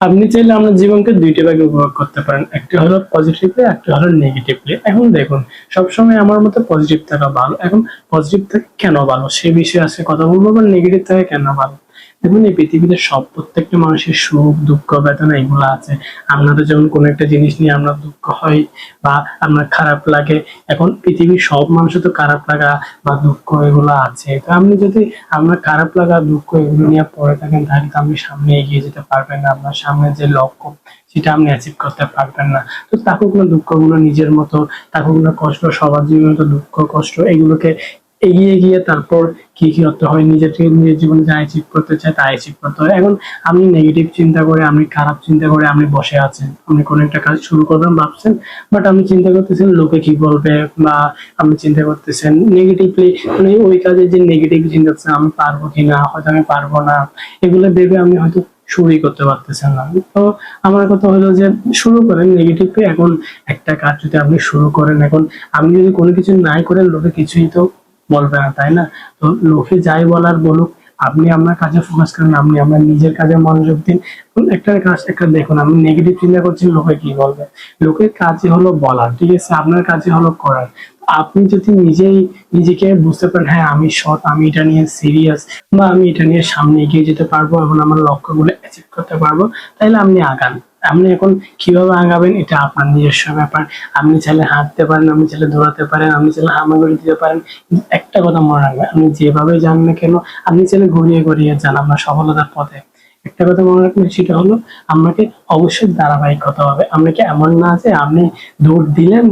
আপনি চাইলে আপনার জীবনকে ২ টা ভাগে উপভোগ করতে পারেন। একটা হলো পজিটিভলি, একটা হলো নেগেটিভলি। এখন দেখুন, সবসময় আমার মতে পজিটিভ থাকা ভালো। এখন পজিটিভ থাকা কেন ভালো সে বিষয়ে আজকে কথা বলবো বা নেগেটিভ থাকা কেন ভালো। দেখুন, এই পৃথিবীতে প্রত্যেকটা মানুষের সুখ, দুঃখ, বেদনা এগুলো আছে। আপনাদের যেমন কোনো একটা জিনিস নিয়ে আপনার দুঃখ হয় বা আপনার খারাপ লাগে। এখন পৃথিবীর সব মানুষের তো খারাপ লাগা বা দুঃখ এগুলো আছে। তো আপনি যদি আপনার খারাপ লাগা, দুঃখ এগুলো নিয়ে পড়ে থাকেন তাহলে তো আপনি সামনে এগিয়ে যেতে পারবেন না। আপনার সামনে যে লক্ষ্য সেটা আপনি অ্যাচিভ করতে পারবেন না। তো থাকুক না দুঃখগুলো নিজের মতো, থাকুক না কষ্ট সবার জীবনে, তো দুঃখ কষ্ট এগুলোকে এগিয়ে গিয়ে তারপর কি করতে হয়, নিজের জীবনে যা অ্যাচিভ করতে চায় তা অ্যাচিভ করতে হয়। এখন আপনি নেগেটিভ চিন্তা করে, আপনি খারাপ চিন্তা করে আপনি বসে আছেন, আপনি কোনো একটা কাজ শুরু করবেন ভাবছেন, বাট আপনি চিন্তা করতেছেন লোকে কি বলবে, বা আপনি চিন্তা করতেছেন নেগেটিভলি, মানে ওই কাজে যে নেগেটিভ চিন্তা করছেন আমি পারবো কিনা, হয়তো আমি পারবো না, এগুলো ভেবে আপনি হয়তো শুরুই করতে পারতেছেন না। তো আমার কথা হলো যে শুরু করেন নেগেটিভলি। এখন একটা কাজ যদি আপনি শুরু করেন, এখন আপনি যদি কোনো কিছু নাই করেন লোকে কিছুই তো বলবে না, তাই না? তো লোকে যাই বলার বলুক, আপনি আপনার কাজে ফোকাস করেন, আপনি আপনার নিজের কাজে মনোযোগ দিন। এখন একটা কাজ একটা দেখুন, আপনি নেগেটিভ চিন্তা করছেন লোকে কি বলবে। লোকের কাজই হলো বলার, ঠিক আছে? আপনার কাজই হলো করার। আপনি যদি নিজেকে বুঝতে পারেন, হ্যাঁ আমি সৎ, আমি এটা নিয়ে সিরিয়াস, বা আমি এটা নিয়ে সামনে এগিয়ে যেতে পারবো এবং আমার লক্ষ্যগুলো অ্যাচিভ করতে পারবো, তাহলে আপনি আগান। আপনি এখন কিভাবে আগাবেন এটা আপনার নিজস্ব ব্যাপার। আপনি চাইলে হাঁটতে পারেন, আপনি চাইলে দৌড়াতে পারেন, আপনি চাইলে হামাগুড়ি দিতে পারেন। কিন্তু একটা কথা মনে রাখবেন, আপনি যেভাবে যান না কেন, আপনি চাইলে ঘুরিয়ে ঘুরিয়ে যান আপনার সফলতার পথে। একটা কথা মনে রাখবেন, সেটা হলো আপনাকে অবশ্যই ধারাবাহিক হতে হবে। আপনাকে এমন না যে আপনি দৌড় দিলেন,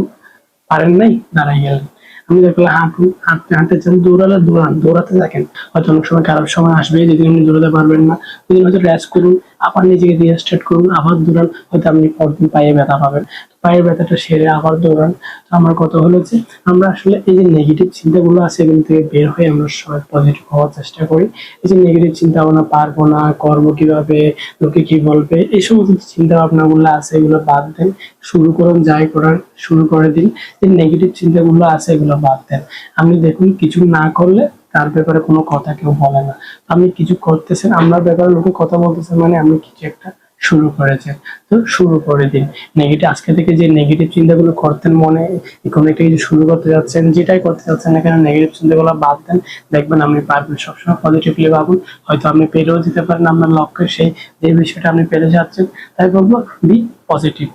পারেন নাই, দাঁড়াই গেলেন। আমি দেখলাম হাঁটুন, হাঁটতে হাঁটতে চান, দৌড়ালে দৌড়ান, দৌড়াতে থাকেন। হয়তো অনেক সময় খারাপ সময় আসবে যেদিন আপনি দৌড়াতে পারবেন না, ওইদিন হয়তো রেস্ট করুন, আবার নিজেকে রিস্টার্ট করুন, আবার দৌড়ান। হয়তো আপনি পরদিন পায়ে ব্যথা পাবেন, পায়ের ব্যথাটা সেরে আবার দৌড়ান। তো আমার কথা হলো যে আমরা আসলে এই যে নেগেটিভ চিন্তাগুলো আছে এগুলো থেকে বের হয়ে আমরা সবাই পজিটিভ হওয়ার চেষ্টা করি। এই যে নেগেটিভ চিন্তা ভাবনা, পারবো না, করবো কিভাবে, লোকে কি বলবে, এই সমস্ত চিন্তা ভাবনাগুলো আছে এগুলো বাদ দেন। শুরু করুন, যাই করার শুরু করে দিন। যে নেগেটিভ চিন্তাগুলো আছে এগুলো বাদ দেন। আপনি দেখুন, কিছু না করলে তার ব্যাপারে কোনো কথা কেউ বলে না। আপনি কিছু করতেছেন, আপনার ব্যাপারে লোকে কথা বলতেছে, মানে আপনি কিছু একটা শুরু করেছেন। তো শুরু করে দিন। আজকে থেকে যে নেগেটিভ চিন্তাগুলো করতেন মনে, কোনো একটা কিছু শুরু করতে যাচ্ছেন, যেটাই করতে যাচ্ছেন না কেন, নেগেটিভ চিন্তাগুলো বাদ দেন। দেখবেন আপনি পারবেন। সবসময় পজিটিভলি ভাবুন। হয়তো আপনি পেরেও দিতে পারেন আপনার লক্ষ্যে, সেই যে বিষয়টা আপনি পেরে যাচ্ছেন। তাই বলবো, বি পজিটিভ।